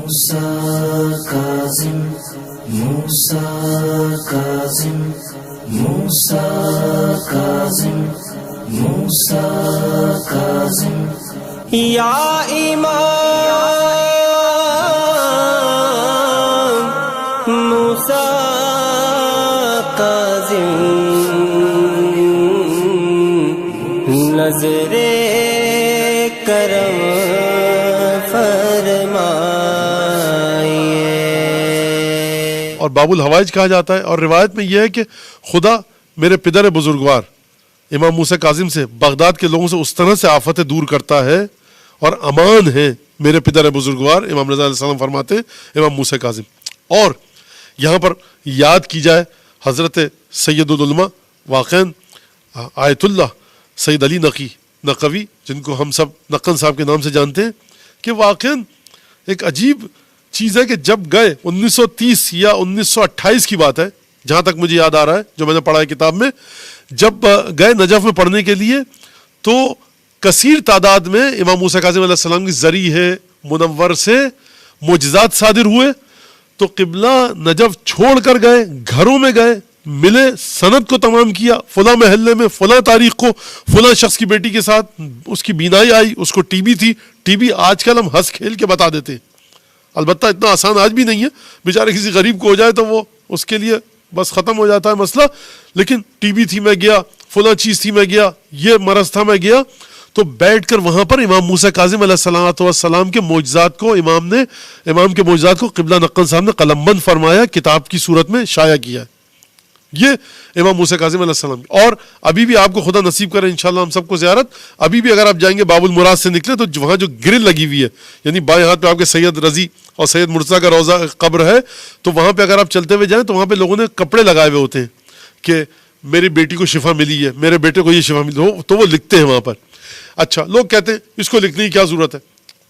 موسیٰ کاظم موسیٰ کاظم موسیٰ کاظم موسیٰ کاظم یا امام موسیٰ کاظم نظر کرم اور باب الحوائج کہا جاتا ہے. اور روایت میں یہ ہے کہ خدا میرے پدر بزرگوار امام موسیٰ کاظم سے بغداد کے لوگوں سے اس طرح سے آفتیں دور کرتا ہے اور امان ہے میرے پدر بزرگوار امام رضا علیہ السلام فرماتے ہیں امام موسیٰ کاظم. اور یہاں پر یاد کی جائے حضرت سید العلماء واقعاً آیت اللہ سید علی نقوی جن کو ہم سب نقن صاحب کے نام سے جانتے ہیں کہ واقعاً ایک عجیب چیز ہے کہ جب گئے 1930 یا 1928 کی بات ہے جہاں تک مجھے یاد آ رہا ہے جو میں نے پڑھا ہے کتاب میں, جب گئے نجف میں پڑھنے کے لیے تو کثیر تعداد میں امام موسیٰ کاظم علیہ السلام کی ذریعہ منور سے معجزات صادر ہوئے. تو قبلہ نجف چھوڑ کر گئے, گھروں میں گئے, ملے, سند کو تمام کیا, فلاں محلے میں فلاں تاریخ کو فلاں شخص کی بیٹی کے ساتھ اس کی بینائی آئی, اس کو ٹی بی تھی. ٹی بی آج کل ہم ہنس کھیل کے بتا دیتے ہیں, البتہ اتنا آسان آج بھی نہیں ہے, بیچارے کسی غریب کو ہو جائے تو وہ اس کے لیے بس ختم ہو جاتا ہے مسئلہ. لیکن ٹی بی تھی میں گیا, فلاں چیز تھی میں گیا, یہ مرض تھا میں گیا. تو بیٹھ کر وہاں پر امام موسیٰ کاظم علیہ السلام کے معجزات کو امام کے معجزات کو قبلہ نقل صاحب نے قلم بند فرمایا, کتاب کی صورت میں شائع کیا ہے. یہ امام موسیٰ کاظم علیہ السلام. اور ابھی بھی آپ کو خدا نصیب کرے انشاءاللہ ہم سب کو زیارت, ابھی بھی اگر آپ جائیں گے باب المراد سے نکلے تو وہاں جو گرل لگی ہوئی ہے یعنی بائیں ہاتھ پہ آپ کے سید رضی اور سید مرتضیٰ کا روضہ قبر ہے, تو وہاں پہ اگر آپ چلتے ہوئے جائیں تو وہاں پہ لوگوں نے کپڑے لگائے ہوئے ہوتے ہیں کہ میری بیٹی کو شفا ملی ہے, میرے بیٹے کو یہ شفا ملی ہو, تو وہ لکھتے ہیں وہاں پر. اچھا لوگ کہتے ہیں اس کو لکھنے کی کیا ضرورت ہے؟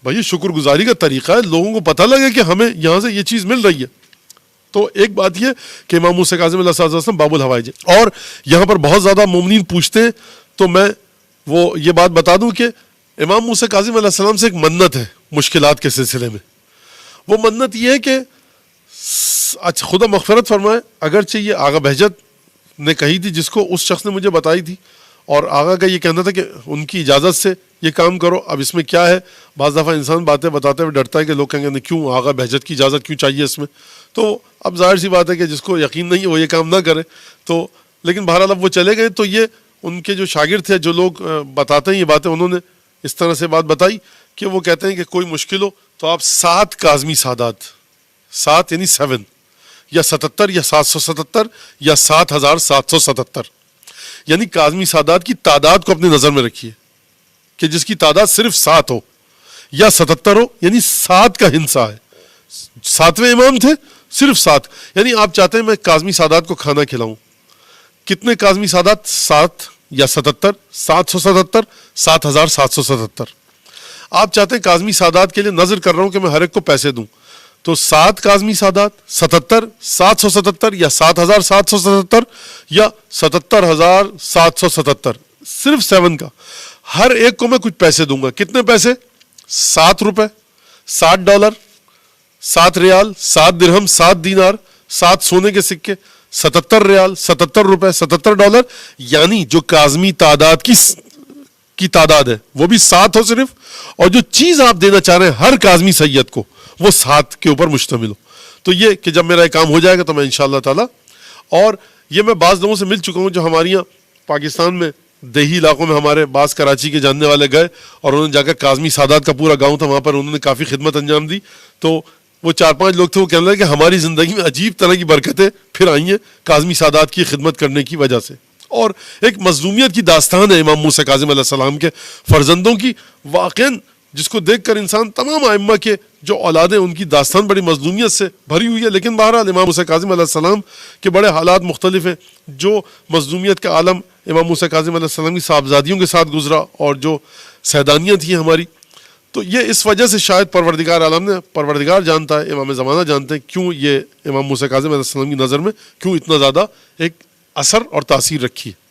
بھائی یہ شکر گزاری کا طریقہ ہے, لوگوں کو پتہ لگے کہ ہمیں یہاں سے یہ چیز مل رہی ہے. تو ایک بات یہ کہ امام موسیٰ کاظم علیہ السلام باب الحوائج. اور یہاں پر بہت زیادہ مومنین پوچھتے ہیں تو میں وہ یہ بات بتا دوں کہ امام موسیٰ کاظم علیہ السلام سے ایک منت ہے مشکلات کے سلسلے میں. وہ منت یہ ہے کہ خدا مغفرت فرمائے, اگرچہ یہ آغا بہجت نے کہی تھی جس کو اس شخص نے مجھے بتائی تھی, اور آغا کا یہ کہنا تھا کہ ان کی اجازت سے یہ کام کرو. اب اس میں کیا ہے, بعض دفعہ انسان باتیں بتاتے ہوئے ڈرتا ہے کہ لوگ کہیں گے کیوں آغا بہجت کی اجازت کیوں چاہیے اس میں. تو اب ظاہر سی بات ہے کہ جس کو یقین نہیں ہے وہ یہ کام نہ کرے. تو لیکن بہرحال اب وہ چلے گئے تو یہ ان کے جو شاگرد تھے جو لوگ بتاتے ہیں یہ باتیں, انہوں نے اس طرح سے بات بتائی کہ وہ کہتے ہیں کہ کوئی مشکل ہو تو آپ 7 کاظمی سادات, 7 یعنی 7 یا 77 یا 777 یا 7777, یعنی کاظمی سادات کی تعداد کو اپنی نظر میں رکھیے کہ جس کی تعداد صرف 7 ہو یا 77 ہو, یعنی 7 کا ہنسا ہے. 7ویں امام تھے, صرف 7, یعنی آپ چاہتے ہیں میں کاظمی سادات کو کھانا کھلاؤں. کتنے کاظمی سادات؟ 7 یا 77, 777, 7777. آپ چاہتے ہیں کاظمی سادات کے لیے نظر کر رہا ہوں کہ میں ہر ایک کو پیسے دوں, تو 7 کاظمی سادات, 77, 777 یا 7777 یا 77777, صرف 7 کا. ہر ایک کو میں کچھ پیسے دوں گا. کتنے پیسے؟ 7 روپے, $7, 7 ریال, 7 درہم, 7 دینار, 7 سونے کے سکے, 77 ریال, 77 روپے, $77. یعنی جو کاظمی تعداد کی تعداد ہے وہ بھی 7 ہو صرف, اور جو چیز آپ دینا چاہ رہے ہیں ہر کاظمی سید کو وہ 7 کے اوپر مشتمل ہو. تو یہ کہ جب میرا یہ کام ہو جائے گا تو میں انشاءاللہ تعالی, اور یہ میں بعض لوگوں سے مل چکا ہوں جو ہمارے یہاں پاکستان میں دیہی علاقوں میں ہمارے بعض کراچی کے جاننے والے گئے اور انہوں نے جا کر کاظمی سادات کا پورا گاؤں تھا وہاں پر انہوں نے کافی خدمت انجام دی. تو وہ 4-5 لوگ تھے, وہ کہنے لگے کہ ہماری زندگی میں عجیب طرح کی برکتیں پھر آئی ہیں کاظمی سادات کی خدمت کرنے کی وجہ سے. اور ایک مظلومیت کی داستان ہے امام موسیٰ کاظم علیہ السلام کے فرزندوں کی, واقعاً جس کو دیکھ کر انسان تمام ائمہ کے جو اولادیں ان کی داستان بڑی مظلومیت سے بھری ہوئی ہے. لیکن بہرحال امام موسیٰ کاظم علیہ السلام کے بڑے حالات مختلف ہیں. جو مظلومیت کا عالم امام موسیٰ کاظم علیہ السلام کی صاحبزادیوں کے ساتھ گزرا اور جو سیدانیاں تھیں ہماری, تو یہ اس وجہ سے شاید پروردگار عالم نے, پروردگار جانتا ہے, امام زمانہ جانتے ہیں کیوں یہ امام موسیٰ کاظم علیہ السلام کی نظر میں کیوں اتنا زیادہ ایک اثر اور تاثیر رکھی ہے.